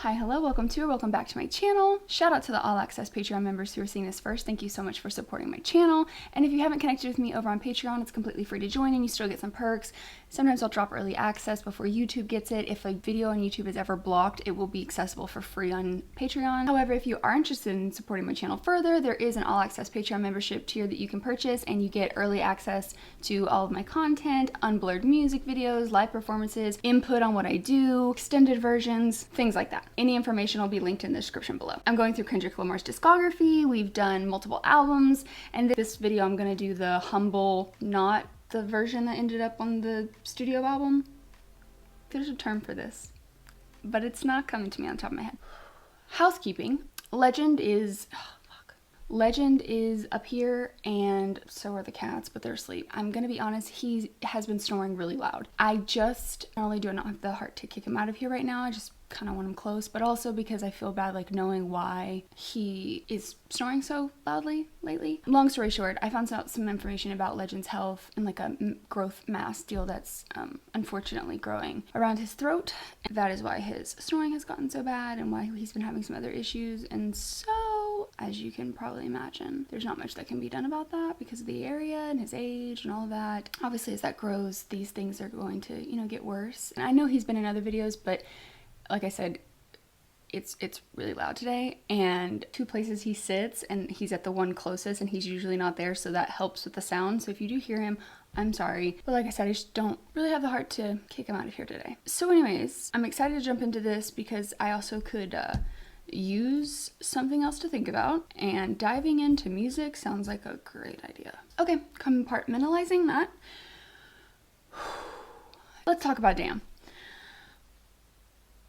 Hi, hello, welcome to or welcome back to my channel. Shout out to the All Access Patreon members who are seeing this first. Thank you so much for supporting my channel. And if you haven't connected with me over on Patreon, it's completely free to join and you still get some perks. Sometimes I'll drop early access before YouTube gets it. If a video on YouTube is ever blocked, it will be accessible for free on Patreon. However, if you are interested in supporting my channel further, there is an All Access Patreon membership tier that you can purchase and you get early access to all of my content, unblurred music videos, live performances, input on what I do, extended versions, things like that. Any information will be linked in the description below. I'm going through Kendrick Lamar's discography. We've done multiple albums, and this video I'm gonna do the humble, not the version that ended up on the studio album. There's a term for this, but it's not coming to me on the top of my head. Housekeeping. Legend is up here, and so are the cats, but they're asleep. I'm gonna be honest, he has been snoring really loud. Not only do I not have the heart to kick him out of here right now, I just kind of want him close, but also because I feel bad like knowing why he is snoring so loudly lately. Long story short, I found out some information about Legend's health and like a growth mass deal that's unfortunately growing around his throat. That is why his snoring has gotten so bad and why he's been having some other issues. And so, as you can probably imagine, there's not much that can be done about that because of the area and his age and all of that. Obviously, as that grows, these things are going to, get worse. And I know he's been in other videos, but like I said, it's really loud today, and two places he sits, and he's at the one closest, and he's usually not there, so that helps with the sound. So if you do hear him, I'm sorry. But like I said, I just don't really have the heart to kick him out of here today. So anyways, I'm excited to jump into this because I also could use something else to think about, and diving into music sounds like a great idea. Okay, compartmentalizing that. Let's talk about Damn.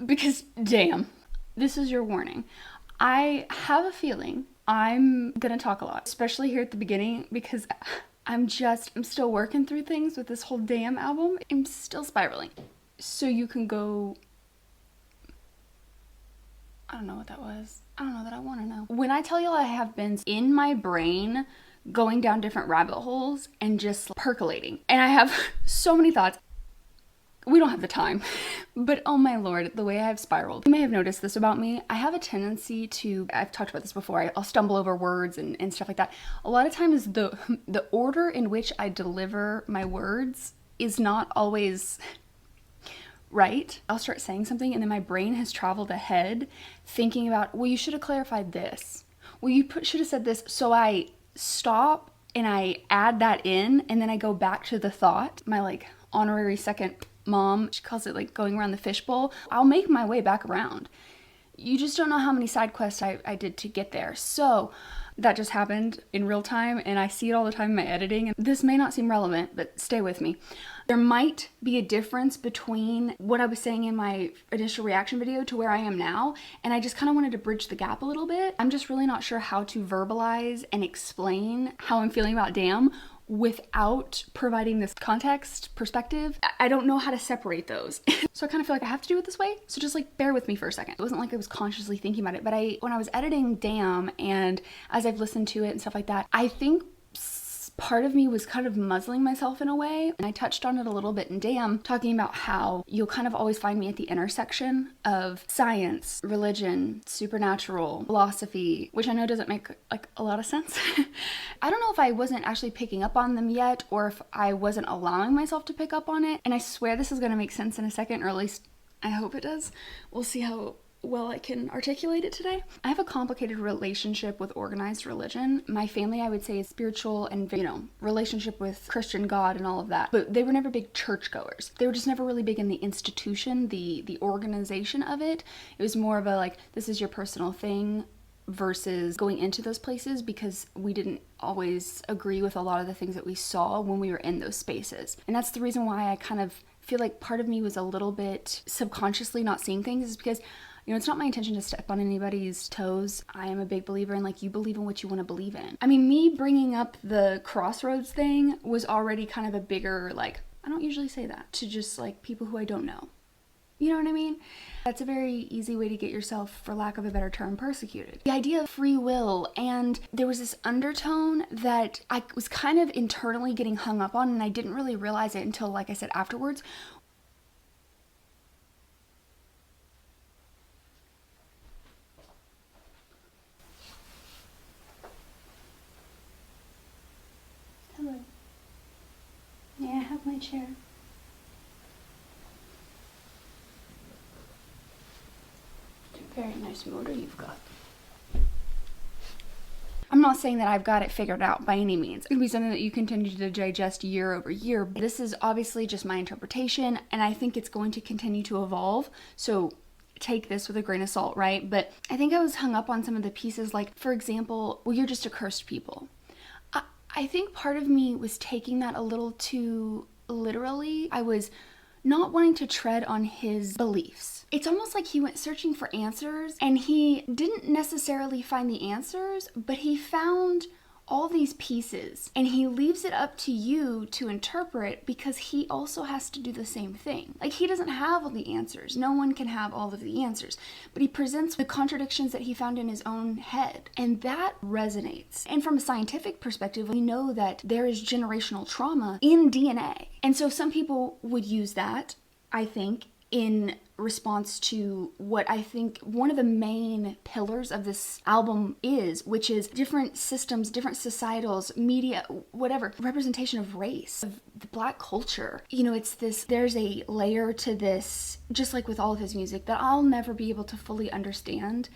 Because damn, this is your warning. I have a feeling I'm gonna talk a lot, especially here at the beginning, because I'm still working through things with this whole Damn album. I'm still spiraling. So you can go, I don't know what that was. I don't know that I wanna know. When I tell you I have been in my brain going down different rabbit holes and just percolating, and I have so many thoughts. We don't have the time, but oh my lord, the way I have spiraled. You may have noticed this about me. I have a tendency to, I've talked about this before, I'll stumble over words and stuff like that. A lot of times the order in which I deliver my words is not always right. I'll start saying something and then my brain has traveled ahead thinking about, well, you should have clarified this. Well, you should have said this. So I stop and I add that in, and then I go back to the thought, my like honorary second mom, she calls it like going around the fishbowl. I'll make my way back around. You just don't know how many side quests I did to get there. So that just happened in real time, and I see it all the time in my editing. And this may not seem relevant, but stay with me. There might be a difference between what I was saying in my initial reaction video to where I am now, and I just kind of wanted to bridge the gap a little bit. I'm just really not sure how to verbalize and explain how I'm feeling about Damn without providing this context, perspective. I don't know how to separate those. So I kind of feel like I have to do it this way. So just like bear with me for a second. It wasn't like I was consciously thinking about it, but when I was editing Damn and as I've listened to it and stuff like that, I think part of me was kind of muzzling myself in a way. And I touched on it a little bit in Damn, talking about how you'll kind of always find me at the intersection of science, religion, supernatural, philosophy, which I know doesn't make like a lot of sense. I don't know if I wasn't actually picking up on them yet, or if I wasn't allowing myself to pick up on it. And I swear this is going to make sense in a second, or at least I hope it does. We'll see how well I can articulate it today. I have a complicated relationship with organized religion. My family, I would say, is spiritual and, relationship with Christian God and all of that. But they were never big churchgoers. They were just never really big in the institution, the organization of it. It was more of a like, this is your personal thing versus going into those places, because we didn't always agree with a lot of the things that we saw when we were in those spaces. And that's the reason why I kind of feel like part of me was a little bit subconsciously not seeing things, is because it's not my intention to step on anybody's toes. I am a big believer in like, you believe in what you want to believe in. I mean, me bringing up the crossroads thing was already kind of a bigger, like, I don't usually say that to just like people who I don't know. You know what I mean? That's a very easy way to get yourself, for lack of a better term, persecuted. The idea of free will, and there was this undertone that I was kind of internally getting hung up on, and I didn't really realize it until, like I said, afterwards. chair. Very nice motor you've got. I'm not saying that I've got it figured out by any means. It's going to be something that you continue to digest year over year. This is obviously just my interpretation, and I think it's going to continue to evolve. So take this with a grain of salt, right? But I think I was hung up on some of the pieces, like, for example, well, you're just a cursed people. I think part of me was taking that a little too literally. I was not wanting to tread on his beliefs. It's almost like he went searching for answers, and he didn't necessarily find the answers, but he found all these pieces, and he leaves it up to you to interpret, because he also has to do the same thing. Like, he doesn't have all the answers. No one can have all of the answers, but he presents the contradictions that he found in his own head, and that resonates. And from a scientific perspective, we know that there is generational trauma in DNA, and so some people would use that, I think, in response to what I think one of the main pillars of this album is, which is different systems, different societals, media, whatever, representation of race, of the Black culture. You know, it's this, there's a layer to this, just like with all of his music, that I'll never be able to fully understand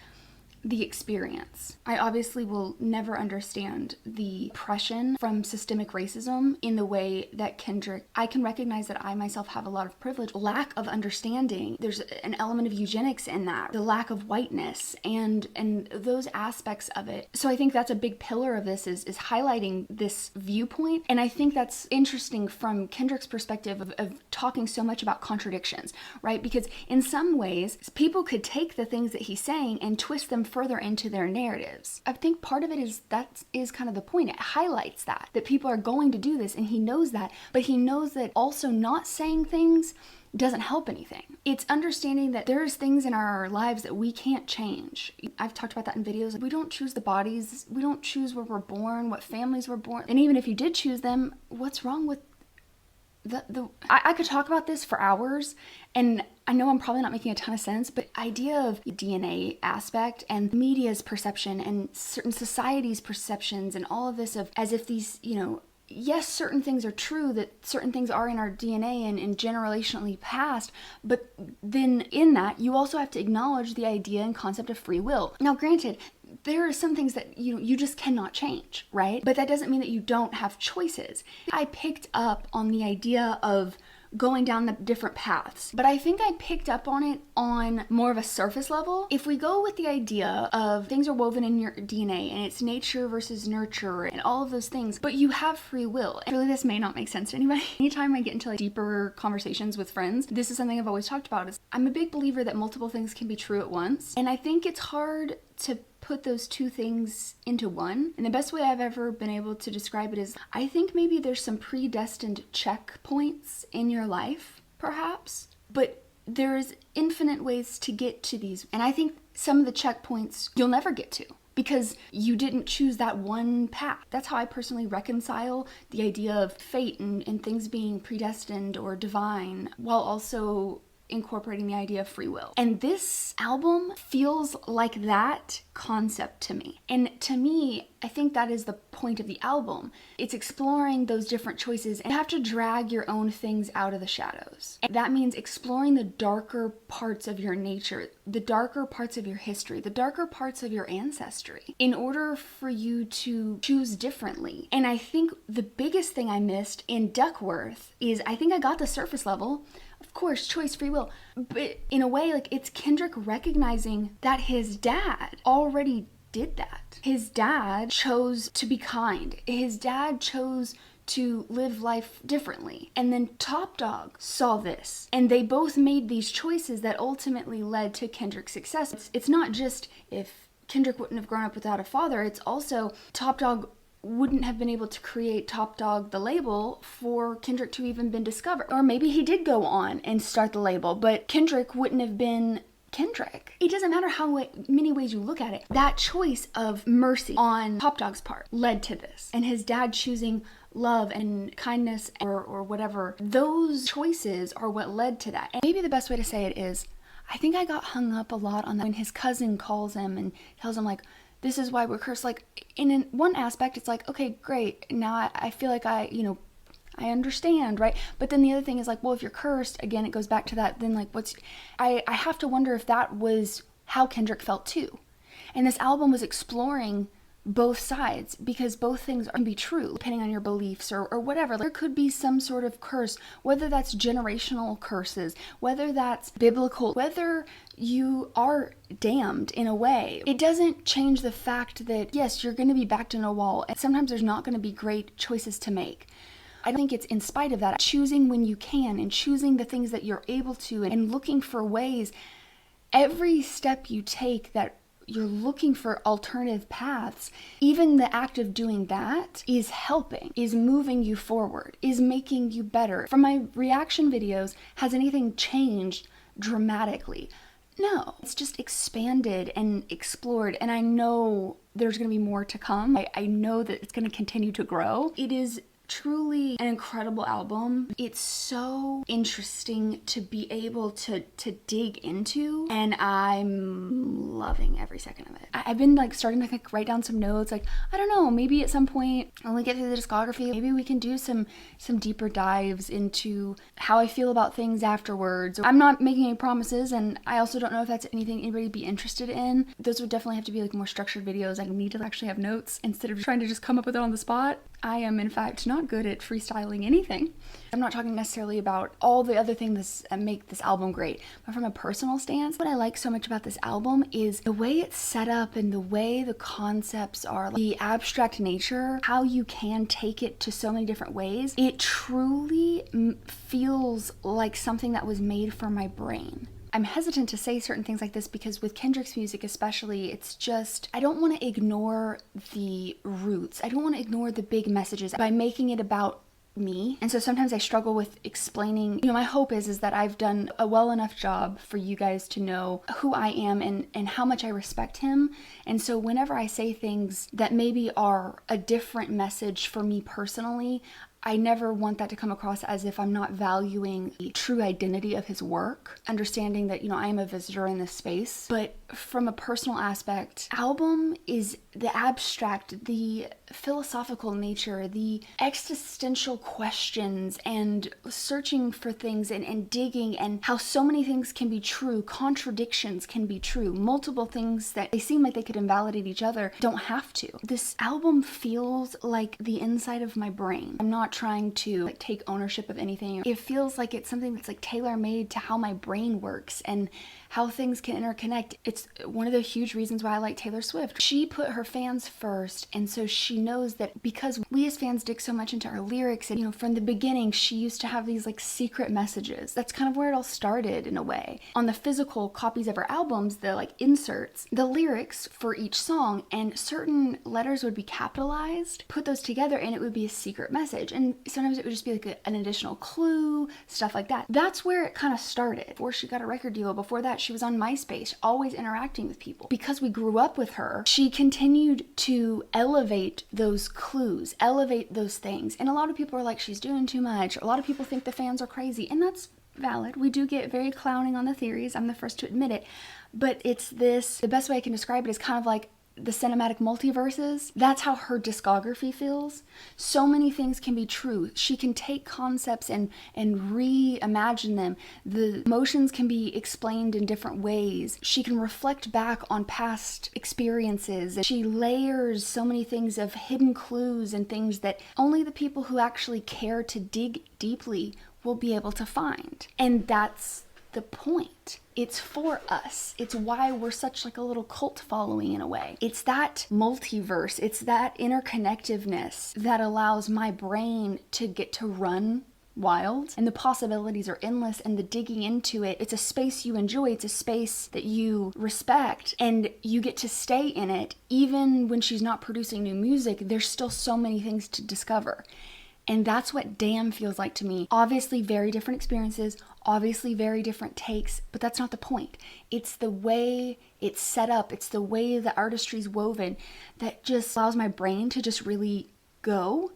the experience. I obviously will never understand the oppression from systemic racism in the way that Kendrick, I can recognize that I myself have a lot of privilege, lack of understanding. There's an element of eugenics in that, the lack of whiteness and those aspects of it. So I think that's a big pillar of this is highlighting this viewpoint. And I think that's interesting from Kendrick's perspective of talking so much about contradictions, right? Because in some ways, people could take the things that he's saying and twist them further into their narratives. I think part of it is that is kind of the point. It highlights that people are going to do this, and he knows that, but he knows that also not saying things doesn't help anything. It's understanding that there's things in our lives that we can't change. I've talked about that in videos. We don't choose the bodies. We don't choose where we're born, what families we're born. And even if you did choose them, what's wrong with I could talk about this for hours, and I know I'm probably not making a ton of sense, but idea of DNA aspect and media's perception and certain societies' perceptions and all of this of as if these, you know, yes, certain things are true, that certain things are in our DNA and generationally past, but then in that, you also have to acknowledge the idea and concept of free will. Now, granted, there are some things that you just cannot change, right? But that doesn't mean that you don't have choices. I picked up on the idea of going down the different paths, but I think I picked up on it on more of a surface level. If we go with the idea of things are woven in your DNA and it's nature versus nurture and all of those things, but you have free will. And really, this may not make sense to anybody. Anytime I get into like deeper conversations with friends, this is something I've always talked about. Is I'm a big believer that multiple things can be true at once, and I think it's hard to put those two things into one. And the best way I've ever been able to describe it is I think maybe there's some predestined checkpoints in your life, perhaps, but there's infinite ways to get to these. And I think some of the checkpoints you'll never get to because you didn't choose that one path. That's how I personally reconcile the idea of fate and things being predestined or divine, while also incorporating the idea of free will. And this album feels like that concept to me. And to me, I think that is the point of the album. It's exploring those different choices, and you have to drag your own things out of the shadows. And that means exploring the darker parts of your nature, the darker parts of your history, the darker parts of your ancestry, in order for you to choose differently. And I think the biggest thing I missed in Duckworth is I think I got the surface level. Of course, choice, free will. But in a way, like, it's Kendrick recognizing that his dad already did that. His dad chose to be kind. His dad chose to live life differently. And then Top Dog saw this. And they both made these choices that ultimately led to Kendrick's success. It's not just if Kendrick wouldn't have grown up without a father, it's also Top Dog wouldn't have been able to create Top Dog, the label, for Kendrick to even been discovered. Or maybe he did go on and start the label, but Kendrick wouldn't have been Kendrick. It doesn't matter how many ways you look at it. That choice of mercy on Top Dog's part led to this. And his dad choosing love and kindness or whatever, those choices are what led to that. And maybe the best way to say it is, I think I got hung up a lot on that when his cousin calls him and tells him, like, this is why we're cursed. Like, in one aspect, it's like, okay, great. Now I feel like I I understand, right? But then the other thing is like, well, if you're cursed, again, it goes back to that, then like I have to wonder if that was how Kendrick felt too. And this album was exploring both sides, because both things can be true depending on your beliefs or whatever. There could be some sort of curse, whether that's generational curses, whether that's biblical, whether you are damned in a way. It doesn't change the fact that yes, you're going to be backed in a wall, and sometimes there's not going to be great choices to make. I think it's in spite of that, choosing when you can and choosing the things that you're able to and looking for ways. Every step you take that you're looking for alternative paths, even the act of doing that is helping, is moving you forward, is making you better. From my reaction videos, has anything changed dramatically? No, it's just expanded and explored, and I know there's going to be more to come. I know that it's going to continue to grow. It is truly an incredible album. It's so interesting to be able to dig into, and I'm loving every second of it. I've been like starting to like write down some notes, like I don't know, maybe at some point when we get through the discography, maybe we can do some deeper dives into how I feel about things afterwards. I'm not making any promises, and I also don't know if that's anything anybody would be interested in. Those would definitely have to be like more structured videos. I need to actually have notes instead of trying to just come up with it on the spot. I am in fact not good at freestyling anything. I'm not talking necessarily about all the other things that make this album great, but from a personal stance, what I like so much about this album is the way it's set up and the way the concepts are, like the abstract nature, how you can take it to so many different ways. It truly feels like something that was made for my brain. I'm hesitant to say certain things like this because with Kendrick's music especially, it's just, I don't want to ignore the roots. I don't want to ignore the big messages by making it about me. And so sometimes I struggle with explaining, my hope is that I've done a well enough job for you guys to know who I am and how much I respect him. And so whenever I say things that maybe are a different message for me personally, I never want that to come across as if I'm not valuing the true identity of his work, understanding that, I am a visitor in this space. But from a personal aspect, album is the abstract, the philosophical nature, the existential questions and searching for things and digging, and how so many things can be true, contradictions can be true, multiple things that they seem like they could invalidate each other don't have to. This album feels like the inside of my brain. I'm not trying to take ownership of anything. It feels like it's something that's tailor-made to how my brain works and how things can interconnect. It's one of the huge reasons why I like Taylor Swift. She put her fans first, and so she knows that because we as fans dig so much into our lyrics, and from the beginning she used to have these secret messages. That's kind of where it all started in a way. On the physical copies of her albums, the inserts, the lyrics for each song, and certain letters would be capitalized, put those together, and it would be a secret message. And sometimes it would just be an additional clue, stuff like that. That's where it kind of started. Before she got a record deal, before that she was on MySpace, always interacting with people. Because we grew up with her, she continued to elevate those clues, elevate those things. And a lot of people are like, she's doing too much. A lot of people think the fans are crazy, and that's valid. We do get very clowning on the theories. I'm the first to admit it. But it's the best way I can describe it is kind of like the cinematic multiverses. That's how her discography feels. So many things can be true. She can take concepts and reimagine them. The emotions can be explained in different ways. She can reflect back on past experiences. She layers so many things of hidden clues and things that only the people who actually care to dig deeply will be able to find. And that's the point. It's for us. It's why we're such a little cult following in a way. It's that multiverse. It's that interconnectiveness that allows my brain to get to run wild, and the possibilities are endless, and the digging into it, it's a space you enjoy, it's a space that you respect, and you get to stay in it. Even when she's not producing new music, there's still so many things to discover. And that's what Damn feels like to me. Obviously very different experiences, obviously very different takes, but that's not the point. It's the way it's set up, it's the way the artistry's woven that just allows my brain to just really go.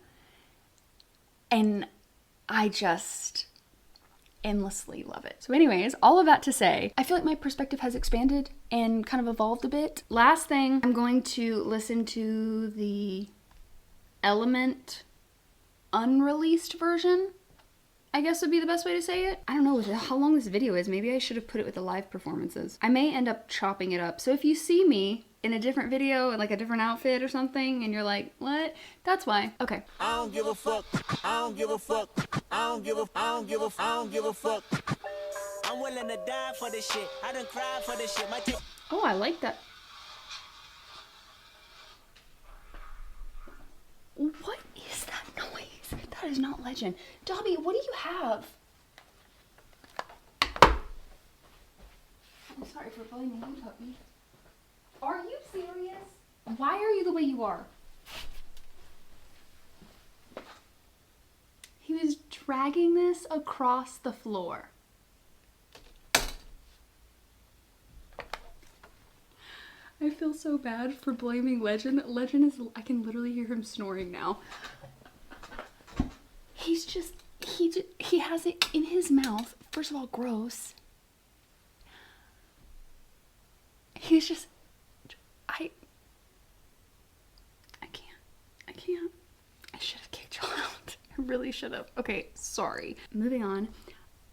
And I just endlessly love it. So anyways, all of that to say, I feel like my perspective has expanded and kind of evolved a bit. Last thing, I'm going to listen to the Element unreleased version, I guess would be the best way to say it. I don't know how long this video is. Maybe I should have put it with the live performances. I may end up chopping it up. So if you see me in a different video in like a different outfit or something and you're like, what? That's why. Okay. I don't give a fuck. I don't give a fuck. I don't give a fuck. I'm willing to die for this shit. I done cried for this shit. Oh, I like that. What is that noise? That is not Legend. Dobby, what do you have? I'm sorry for blaming you, puppy. Are you serious? Why are you the way you are? He was dragging this across the floor. I feel so bad for blaming Legend. Legend is, I can literally hear him snoring now. He's just, he has it in his mouth. First of all, gross. He's just, I can't. I should have kicked you out. I really should have. Okay, sorry. Moving on.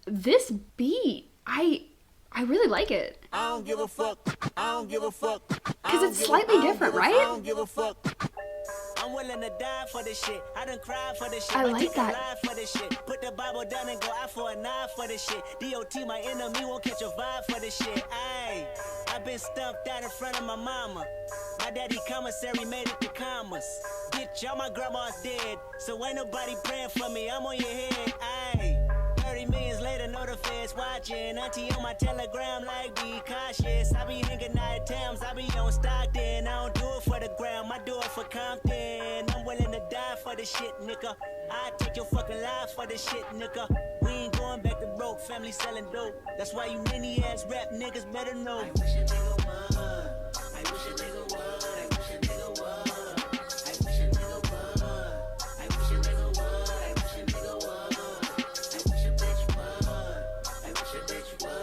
This beat, I really like it. I don't give a fuck. I don't give a fuck. Because it's slightly different, right? I don't give a fuck. I'm willing to die for this shit. I done cried for this shit. I like that. For this shit. Put the Bible down and go out for a knife for this shit. DOT, my enemy, won't catch a vibe for this shit. Ayy, I've been stumped out in front of my mama. My daddy commissary made it to commas. Bitch, all my grandma's dead, so ain't nobody praying for me. I'm on your head. Ayy. 30 millions later, know the feds watching. Auntie on my telegram, like, be cautious. I be hanging night times, I be on Stockton. I don't do it for the gram, I do it for Compton. I'm willing to die for this shit, nigga. I take your fucking life for this shit, nigga. We ain't going back to broke, family selling dope. That's why you ninny ass rap niggas better know. I wish a nigga would. I wish a nigga would. I wish a nigga would. I wish a nigga would. I wish a nigga would. I wish a nigga would.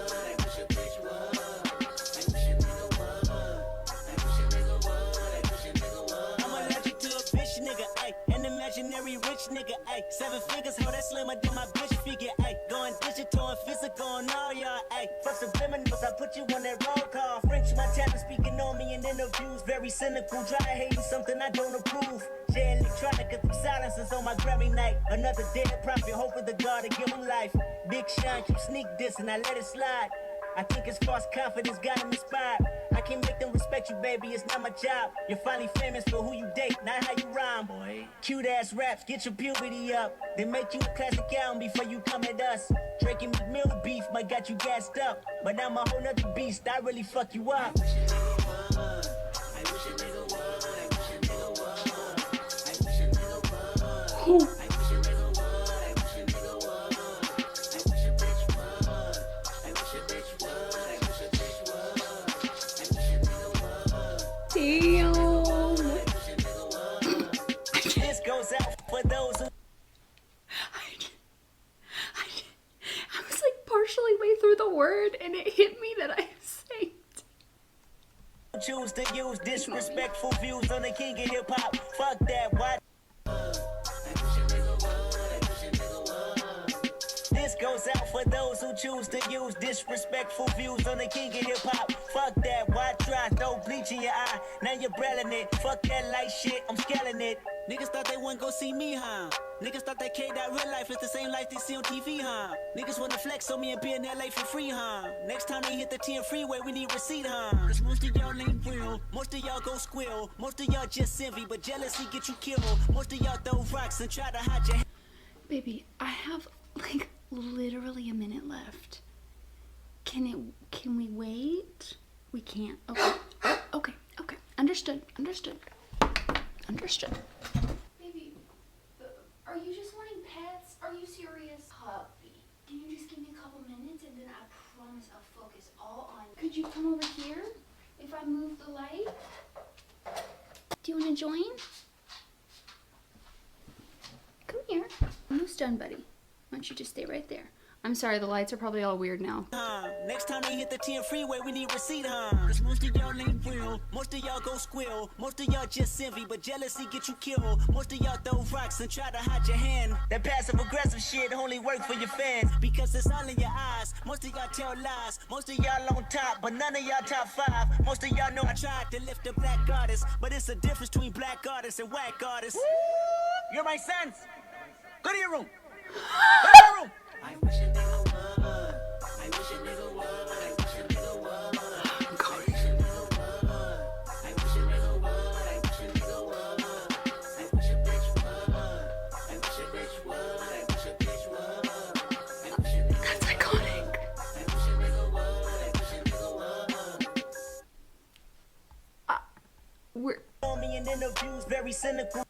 Imaginary rich nigga, ayy. 7 figures, how that slimmer than my bitch figure, ayy. Going digital and physical on all y'all, ayy. Fuck subliminals, I put you on that roll call. French Montana speaking on me in interviews. Very cynical, dry hating something I don't approve. Share electronica through silences on my Grammy night. Another dead prophet, hoping the God to give him life. Big Sean keep sneak this and I let it slide. I think it's false confidence got him inspired. I can't make them respect you, baby, it's not my job. You're finally famous for who you date, not how you rhyme, boy. Cute ass raps, get your puberty up. Then make you a classic album before you come at us. Drake and McMillan beef might got you gassed up. But I'm a whole nother beast, I really fuck you up. I wish a nigga would. I wish a nigga would. I wish a nigga would. I wish a nigga would. I wish a nigga would. I wish a nigga would. I wish a bitch would. I wish a bitch would. I wish a bitch would. I wish a nigga would. Damn. This goes out for those who I was like partially way through the word and it hit me that I sang. choose to use disrespectful views on the king of hip hop. Fuck that, what? This goes out for those who choose to use disrespectful views on the king of hip hop. Fuck that, why try? Throw bleach in your eye, now you're brailing it. Fuck that light shit, I'm scaling it. Niggas thought they wouldn't go see me, huh? Niggas thought that that real life is the same life they see on TV, huh? Niggas wanna flex on me and be in LA for free, huh? Next time they hit the 10 freeway, we need receipt, huh? Cause most of y'all ain't real, most of y'all go squill, most of y'all just envy, but jealousy get you killed. Most of y'all throw rocks and try to hide your Baby, I have like literally a minute left. Can we wait? We can't. Okay. Okay. Understood. Baby, are you just wanting pets? Are you serious? Puppy, can you just give me a couple minutes and then I promise I'll focus all on you. Could you come over here if I move the light? Do you want to join? Come here. Almost done, buddy. Why don't you just stay right there? I'm sorry, the lights are probably all weird now. Next time they hit the 10 freeway, we need receipt, Cause most of y'all ain't real. Most of y'all go squill. Most of y'all just envy, but jealousy get you killed. Most of y'all throw rocks and try to hide your hand. That passive aggressive shit only work for your fans. Because it's all in your eyes. Most of y'all tell lies. Most of y'all on top, but none of y'all top 5. Most of y'all know I tried to lift a black goddess, but it's a difference between black artists and whack artists. You're my sons. Go to your room. Go to your room. I wish a nigga would. I wish a nigga would. I wish a nigga would. I wish a nigga would. I wish a nigga would. I wish a nigga would. I wish a bitch would. I wish a bitch would. I wish a bitch would. I wish a nigga would. That's iconic. I wish a nigga would. I wish a nigga would. We're Me in interviews, very cynical.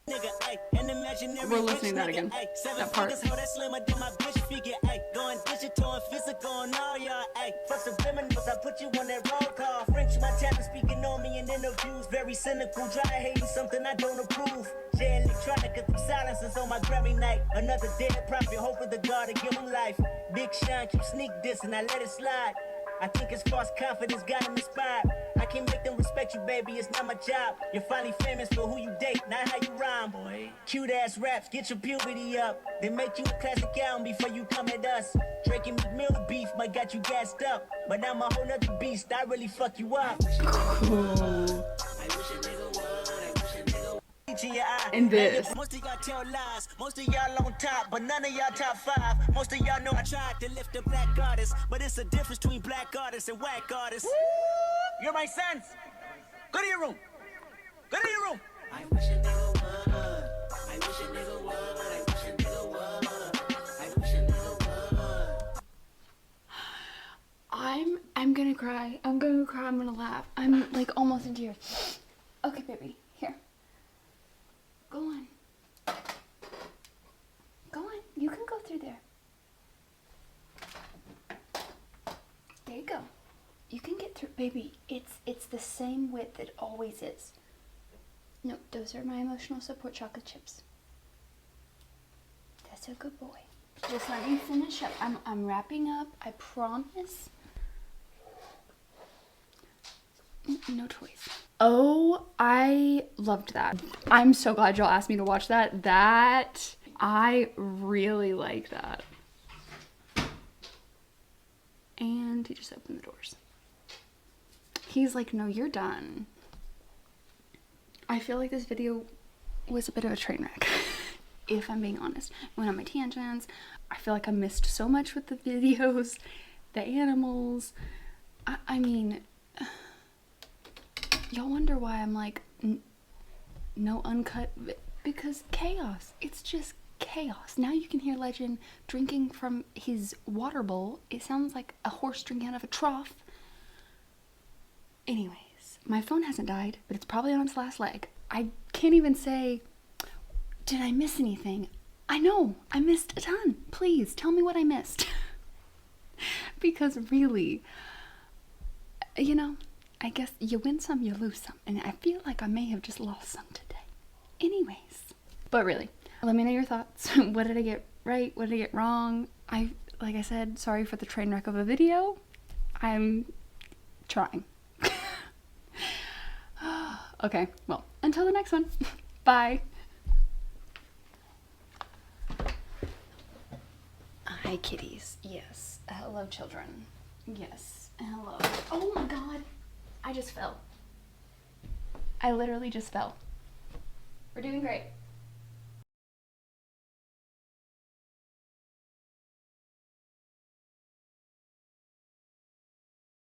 Nigga, ay, an imaginary We're listening to that rich again. Ay, 7 That part. figures, how that slimmer than my bitch figure. Ay, going digital and physical and all y'all. Ay, fuck subliminals, I put you on that roll call. French Montana speaking on me in interviews, very cynical. Dry hating something I don't approve. J Electronica through silences on my Grammy night. Another dead prophet, hoping the God to give him life. Big Sean keep sneak dissing, I let it slide. I think it's false confidence got him inspired. I can't make them respect you, baby, it's not my job. You're finally famous for who you date, not how you rhyme, boy. Cute ass raps, get your puberty up. They make you a classic album before you come at us. Drake and McMill beef might got you gassed up, but I'm a whole nother beast, I really fuck you up. And this. Most of y'all tell lies, most of y'all on top, but none of y'all top 5. Most of y'all know I tried to lift a black artist, but it's a difference between black artists and whack artists. You're my sons. Go to your room. Go to your room. I wish a nigga would. I wish a nigga would. I wish a nigga would. I wish a nigga would. I'm gonna cry. I'm gonna laugh. I'm like almost in tears. Okay, baby, here. Go on. Go on. You can go through there. There you go. You can get through, baby. It's the same width it always is. No, those are my emotional support chocolate chips. That's a good boy. Just let me finish up. I'm wrapping up. I promise. No toys. Oh, I loved that. I'm so glad y'all asked me to watch that. I really like that. And he just opened the doors. He's like, no, you're done. I feel like this video was a bit of a train wreck, if I'm being honest. I went on my tangents. I feel like I missed so much with the videos, the animals. I mean, y'all wonder why I'm like, no uncut, because chaos. It's just chaos. Now you can hear Legend drinking from his water bowl. It sounds like a horse drinking out of a trough. Anyways, my phone hasn't died, but it's probably on its last leg. I can't even say, did I miss anything? I know, I missed a ton. Please, tell me what I missed. Because really, you know, I guess you win some, you lose some. And I feel like I may have just lost some today. Anyways. But really, let me know your thoughts. What did I get right? What did I get wrong? Like I said, sorry for the train wreck of a video. I'm trying. Okay, well, until the next one. Bye. Hi, kitties. Yes. Hello, children. Yes. Hello. Oh my god. I just fell. I literally just fell. We're doing great.